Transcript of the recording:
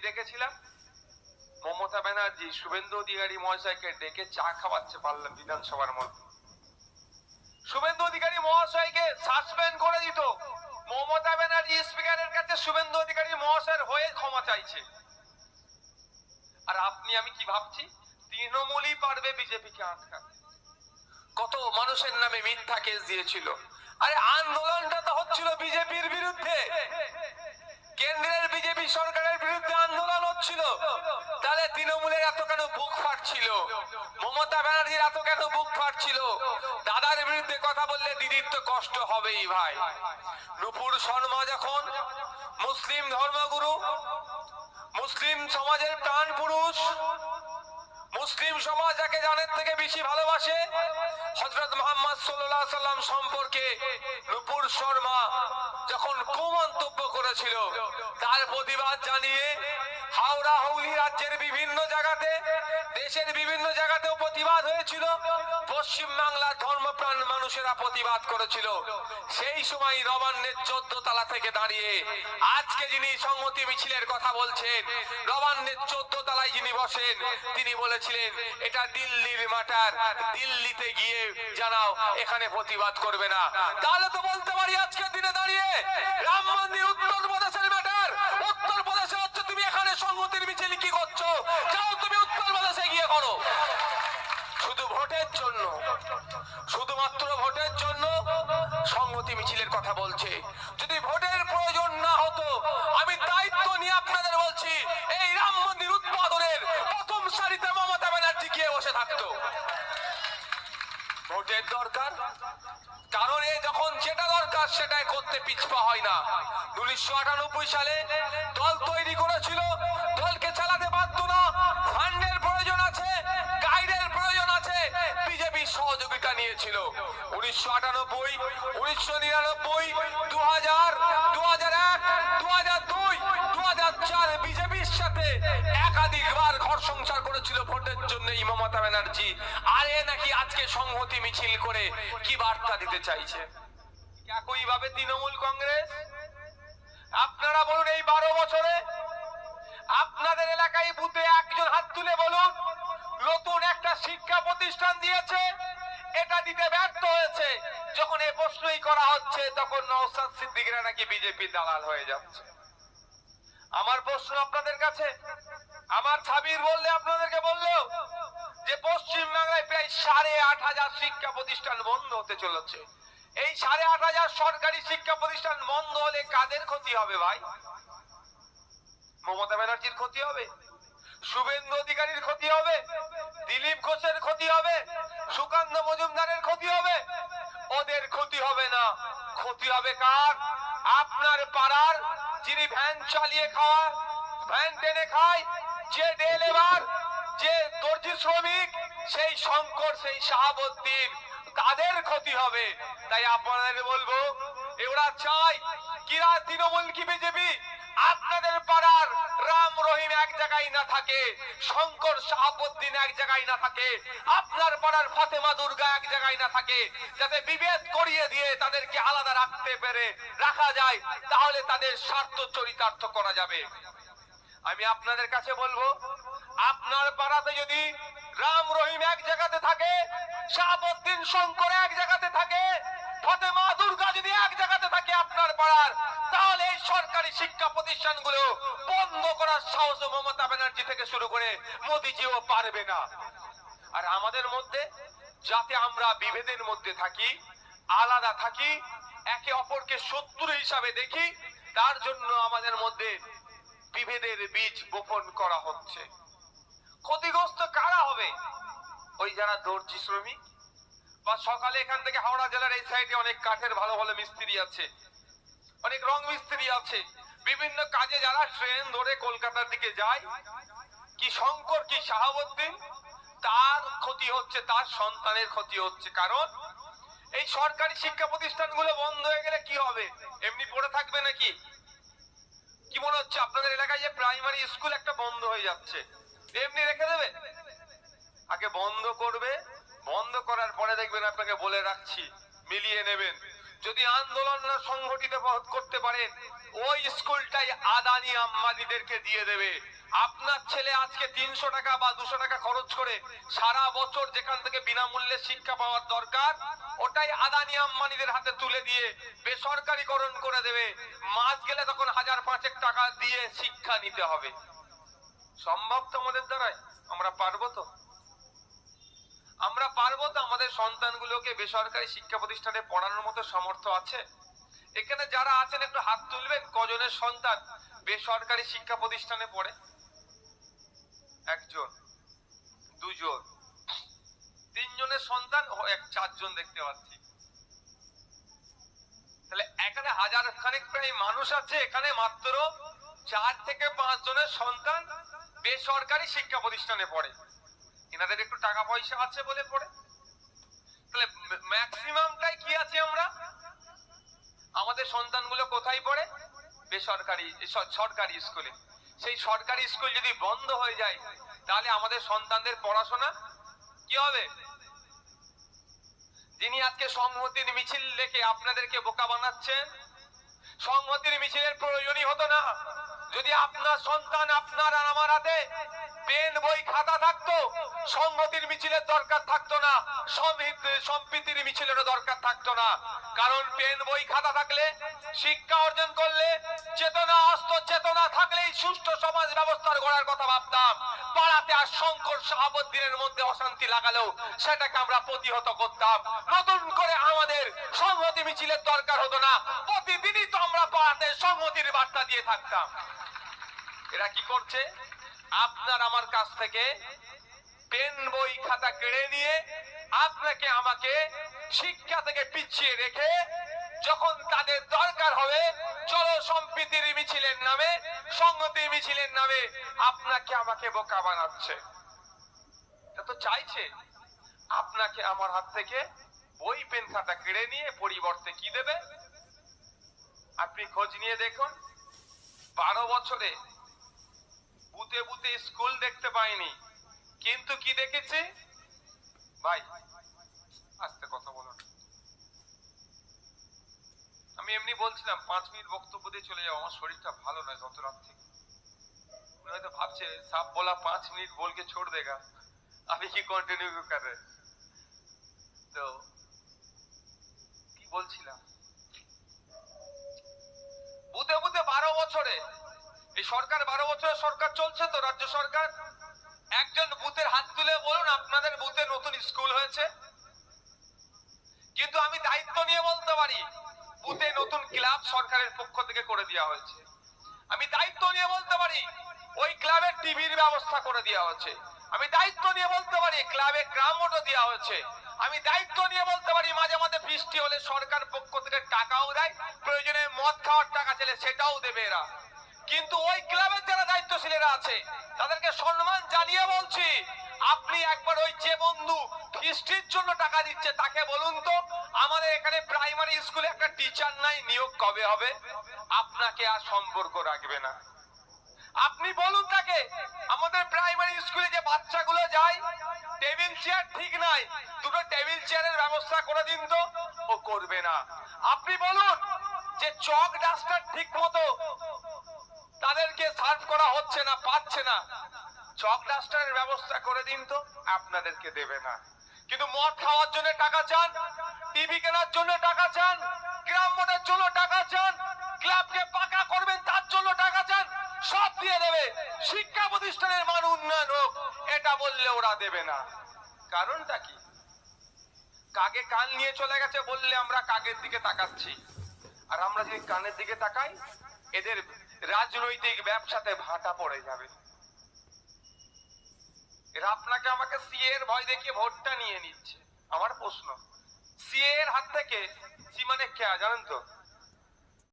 দেখেছিলাম মমতা ব্যানার্জি শুভেন্দু অধিকারী মহাশয়কে ডেকে চা খাওয়াচ্ছে পারলাম বিধানসভার মধ্যে। শুভেন্দু অধিকারী মহাশয়কে সাসপেন্ড করে দিত, মমতা ব্যানার্জি স্পিকারের কাছে শুভেন্দু অধিকারী মহাশয়ের হয়ে ক্ষমা চাইছে। আর আপনি আমি কি ভাবছি, তৃণমূলই পারবে বিজেপিকে আটকাতে। কত মানুষের নামে মিথ্যা কেস দিয়েছিল। আরে আন্দোলনটা তো হচ্ছিল বিজেপির বিরুদ্ধে, কেন্দ্রের বিজেপি সরকারের বিরুদ্ধে আন্দোলন হচ্ছিল, তাহলে তৃণমূলের এত কেন বুক ফাটছিল, মমতা ব্যানার্জির এত কেন বুক ফাটছিল? দাদার বিরুদ্ধে কথা বললে দিদির তো কষ্ট হবেই ভাই। নুপুর শর্মা যখন মুসলিম ধর্মগুরু, মুসলিম সমাজের প্রাণ পুরুষ, মুসলিম সমাজ যাকে জানের থেকে বেশি ভালোবাসে, হযরত মুহাম্মদ সাল্লাল্লাহু আলাইহি সাল্লাম সম্পর্কে নুপুর শর্মা যখন কুমন্তব্য করেছিল, তার প্রতিবাদ জানিয়ে হাওড়া হুগলি রাজ্যের বিভিন্ন জায়গাতে, দেশের বিভিন্ন জায়গাতেও প্রতিবাদ হয়েছিল। পশ্চিম বাংলার ধর্মপ্রাণ মানুষেরা প্রতিবাদ করেছিল। সেই সময় নবান্নের 14 তলা থেকে দাঁড়িয়ে আজকে যিনি সংহতি মিছিলের কথা বলছেন, নবান্নের 14 তলায় যিনি বসেন, তিনি বলেছিলেন এটা দিল্লির ম্যাটার, দিল্লিতে গিয়ে জানাও, এখানে প্রতিবাদ করবে না। তাহলে তো বলতে পারি আজকের দিনে দাঁড়িয়ে রাম মন্দির উত্তরপ্রদেশের ম্যাটার, উত্তরপ্রদেশে হচ্ছে, তুমি এখানে সংহতির মিছিল কি করছো? যাও তুমি উত্তরপ্রদেশে গিয়ে করো। শুধু ভোটের জন্য, শুধুমাত্র ভোটের জন্য সংহতি মিছিলের কথা বলছে। যদি ভোটের প্রয়োজন না হতো, আমি দায়িত্ব নিয়ে আপনাদের বলছি, এই রাম মন্দির উৎপাদনের প্রথম সারিতে মমতা ব্যানার্জি গিয়ে বসে থাকতো। ভোটের দরকার, কারণ এ যখন যেটা দরকার সেটাই করতে পিছপা হয় না। 1998 সালে দল তৈরি করেছিল, দলকে চালাতে পারতো না, ফান্ডের প্রয়োজন আছে, গাইডের প্রয়োজন আছে, বিজেপির সহযোগিতা নিয়েছিল। 1998, 1999, 2000, 2001, 2002, 2004 বিজেপির সাথে একাধিকবার ঘর সংসার করেছিল ভোটের জন্য এই মমতা ব্যানার্জি। আর এ নাকি আজকে সংহতি মিছিল করে কি বার্তা দিতে চাইছে? একইভাবে তৃণমূল কংগ্রেস, আপনারা বলুন এই 12 বছরে আপনাদের এলাকায় বুথে একজন হাত তুলে বলুন নতুন একটা শিক্ষা প্রতিষ্ঠান দিয়েছে? এটা দিতে ব্যর্থ হয়েছে। যখন এই প্রশ্নই করা হচ্ছে, তখন নওশাদ সিদ্দিকীরা নাকি বিজেপি দালাল হয়ে যাচ্ছে। আমার প্রশ্ন আপনাদের কাছে, আমার ছাবির বললে আপনাদেরকে বললো যে পশ্চিম বাংলায় প্রায় 8,500 শিক্ষা প্রতিষ্ঠান বন্ধ হতে চলেছে। এই 8,500 সরকারি শিক্ষা প্রতিষ্ঠান বন্ধ হলে কাদের ক্ষতি হবে ভাই? মমতা ব্যানার্জির ক্ষতি হবে, শুভেন্দু অধিকারীর ক্ষতি হবে, দিলীপ ঘোষের ক্ষতি হবে, সুকান্ত মজুমদারের ক্ষতি হবে? ওদের ক্ষতি হবে না। ক্ষতি হবে কার? আপনার পাড়ার যিনি ভ্যান চালিয়ে খাওয়া, ভ্যান টেনে খায়, যে ডে লেবার, যে দর্জি শ্রমিক, সেই শঙ্কর, সেই শাহাবুদ্দিন, তাদের ক্ষতি হবে। তাই আপনাদের বলবো, এরা চাই কিরা তৃণমূল কি বিজেপি আপনাদের পাড়ার রাম রহিম এক জায়গায় না থাকে, শঙ্কর শাহাবুদ্দিন এক জায়গায় না থাকে, আপনার পাড়ার ফাতেমা দুর্গা এক জায়গায় না থাকে, যাতে বিভেদ করিয়ে দিয়ে তাদেরকে আলাদা রাখতে পেরে রাখা যায়, তাহলে তাদের স্বার্থ চরিতার্থ করা যাবে। আমি আপনাদের কাছে বলবো, আপনার পাড়াতে যদি রাম রহিম এক জায়গাতে থাকে, শাহাবুদ্দিন শঙ্কর এক জায়গাতে থাকে, ফাতেমা দুর্গা যদি এক জায়গাতে থাকে আপনার পাড়ার, তাহলে এই সরকারি শিক্ষা প্রতিষ্ঠানগুলো বন্ধ করার সাহস মমতা ব্যানার্জি থেকে শুরু করে মোদিজিও পারবে না। আর আমাদের মধ্যে যাতে আমরা বিভেদের মধ্যে থাকি, আলাদা থাকি, একে অপরকে শত্রু হিসাবে দেখি, তার জন্য আমাদের মধ্যে বিভেদের বীজ বপন করা হচ্ছে। ক্ষতিগ্রস্ত কারা হবে? ওই যারা দর্জি শ্রমিক, বা সকালে এখান থেকে হাওড়া জেলার এই সাইডে অনেক কাঠের ভালো ভালো মিস্ত্রি আছে, অনেক রং মিস্ত্রি আছে, বিভিন্ন কাজে যারা ট্রেন ধরে কলকাতার দিকে যায়, কি শঙ্কর কি শাহাবুদ্দিন, তার ক্ষতি হচ্ছে, তার সন্তানের ক্ষতি হচ্ছে। কারণ এই সরকারি শিক্ষা প্রতিষ্ঠানগুলো বন্ধ হয়ে গেলে কি হবে? এমনি পড়ে থাকবে নাকি? কি মনে হচ্ছে আপনাদের এলাকায় যে প্রাইমারি স্কুল একটা বন্ধ হয়ে যাচ্ছে, এমনি রেখে দেবে? আগে বন্ধ করবে, বন্ধ করার পরে দেখবেন, আপনাকে বলে রাখছি, মিলিয়ে নেবেন। যদি আন্দোলন না সংগঠিত করতে পারেন, ওই স্কুলটাই আদানি আম্বানিদেরকে দিয়ে দেবে। আপনার ছেলে আজকে 300 টাকা বা 200 টাকা খরচ করে সারা বছর যেখান থেকে বিনামূল্যে শিক্ষা পাওয়ার দরকার, ওটাই আদানি আম্বানিদের হাতে তুলে দিয়ে বেসরকারিকরণ করে দেবে। মাস গেলে তখন 1000-5 টাকা দিয়ে শিক্ষা নিতে হবে। সম্ভব তো আমাদের দ্বারাই? আমরা পারবো তো? আমরা পারবো তো আমাদের সন্তানগুলোকে বেসরকারি শিক্ষা প্রতিষ্ঠানে পড়ানোর মতো সামর্থ্য আছে? এখানে যারা আছেন একটু হাত তুলবেন, কজনের সন্তান বেসরকারি শিক্ষা প্রতিষ্ঠানে পড়ে? একজন, দুজন, তিনজনের সন্তান, 4জন দেখতে পাচ্ছি। তাহলে এখানে 1000 খানেক প্রায় মানুষ আছে, এখানে মাত্র 4 থেকে 5 জনের সন্তান বেসরকারি শিক্ষা প্রতিষ্ঠানে পড়ে। এনাদের একটু টাকা পয়সা আছে বলে পড়ে। তাহলে ম্যাক্সিমামটাই কি আছে আমরা? আমাদের সন্তানগুলো কোথায় পড়ে? বেসরকারি, সরকারি স্কুলে। সেই সরকারি স্কুল যদি বন্ধ হয়ে যায় তাহলে আমাদের সন্তানদের পড়াশোনা কি হবে? যিনি আজকে সংহতির মিছিল রেখে আপনাদেরকে বোকা বানাচ্ছেন, সংহতির মিছিলের প্রয়োজনই হতো না যদি আপনার সন্তান, আপনার আর আমার হাতে পেন বই খাতা থাকতো। সংহতির মিছিলের দরকার থাকতো না, সম্প্রীতির মিছিলেরও দরকার থাকতো না। কারণ পেন বই খাতা থাকলে, শিক্ষা অর্জন করলে, চেতনা আসতো। চেতনা থাকলেই সুষ্ঠু সমাজ ব্যবস্থার গড়ার কথা ভাবতাম। পাড়াতে আর শঙ্কর শাহাবুদ্দিনের মধ্যে অশান্তি লাগালেও সেটাকে আমরা প্রতিহত করতাম। নতুন করে আমাদের সংহতি মিছিলের দরকার হতো না, প্রতিদিনই তো আমরা পাড়াতে সংহতির বার্তা দিয়ে থাকতাম। এরা কি করছে? আপনার আমার কাছ থেকে পেন বই খাতা কেড়ে নিয়ে আপনাকে আমাকে শিক্ষা থেকে পিছিয়ে রেখে যখন তাদের দরকার হবে চলো সম্প্রীতির মিছিলের নামে, সংহতির মিছিলের নামে আপনাকে আমাকে বোকা বানাচ্ছে। এটা তো চাইছে আপনাকে আমার হাত থেকে বই পেন খাতা কেড়ে নিয়ে পরিবর্তে কি দেবে? আপনি খোঁজ নিয়ে দেখুন, 12 বছরে বুতে বুতে স্কুল দেখতে পাইনি, কিন্তু কি দেখেছি ভাই? আস্তে কথা বলুন। আমি এমনি বলছিলাম 5 মিনিট বক্তব্য দিয়ে চলে যাবো, আমার শরীরটা ভালো নয় গত রাত থেকে। উনি হয়তো ভাবছে সাপ বলা 5 মিনিট বলকে ছোড় দেগা, আমি কি কন্টিনিউ করে। তো কি বলছিলাম, বুতে বুতে 12 বছরে এই সরকার, 12 বছরের সরকার চলছে তো, রাজ্য সরকার। একজন বুথের হাত তুলে বলুন আপনাদের বুথে নতুন স্কুল হয়েছে? কিন্তু আমি দায়িত্ব নিয়ে বলতে পারি বুথে নতুন ক্লাব সরকারের পক্ষ থেকে করে দেওয়া হয়েছে। আমি দায়িত্ব নিয়ে বলতে পারি ওই ক্লাবের টিভির ব্যবস্থা করে দেওয়া হয়েছে। আমি দায়িত্ব নিয়ে বলতে পারি ক্লাবে গ্রামোটো দেওয়া হয়েছে। আমি দায়িত্ব নিয়ে বলতে পারি মাঝে মাঝে বৃষ্টি হলে সরকার পক্ষ থেকে টাকাও দেয়, প্রয়োজনে মদ খাওয়ার টাকা চাইলে সেটাও দেবে এরা। কিন্তু ওই ক্লাবের যারা দায়িত্বশীলেরা আছে তাদেরকে সম্মান জানিয়ে বলছি, আপনি একবার ওই যে বন্ধু বৃষ্টির জন্য টাকা দিচ্ছে তাকে বলুন তো আমাদের এখানে প্রাইমারি স্কুলে একটা টিচার নাই, নিয়োগ কবে হবে? আপনাকে আর সম্পর্ক রাখবে না। আপনি বলুন তাকে আমাদের প্রাইমারি স্কুলে যে বাচ্চাগুলো যায় টেবিল চেয়ার ঠিক নাই, দুটো টেবিল চেয়ারের ব্যবস্থা করে দিন তো, ও করবে না। আপনি বলুন যে চক ডাস্টার ঠিক মতো তাদেরকে সার্ভ করা হচ্ছে না, পাচ্ছে না, চক ডাস্টারের ব্যবস্থা করে দিন তো, আপনাদেরকে দেবে না। কিন্তু মদ খাওয়ার জন্য টাকা চান, টিভি কেনার জন্য টাকা চান, গ্রাম মোটের জন্য টাকা চান, ক্লাবকে পাকা করবেন তার জন্য টাকা চান, সব দিয়ে দেবে। শিক্ষা প্রতিষ্ঠানের মান উন্নয়ন হোক এটা বললে ওরা দেবে না। কারণটা কি? কাকে কান নিয়ে চলে গেছে বললে আমরা কাকের দিকে তাকাচ্ছি, আর আমরা যদি কানের দিকে তাকাই এদের রাজনৈতিক ব্যবসাতে ভাটা পড়ে যাবে। এরা আপনাকে আমাকে সিএ এর ভয় দেখিয়ে ভোটটা নিয়ে নিচ্ছে। আমার প্রশ্ন, সিএ এর হাত থেকে, সি মানে কে জানেন তো?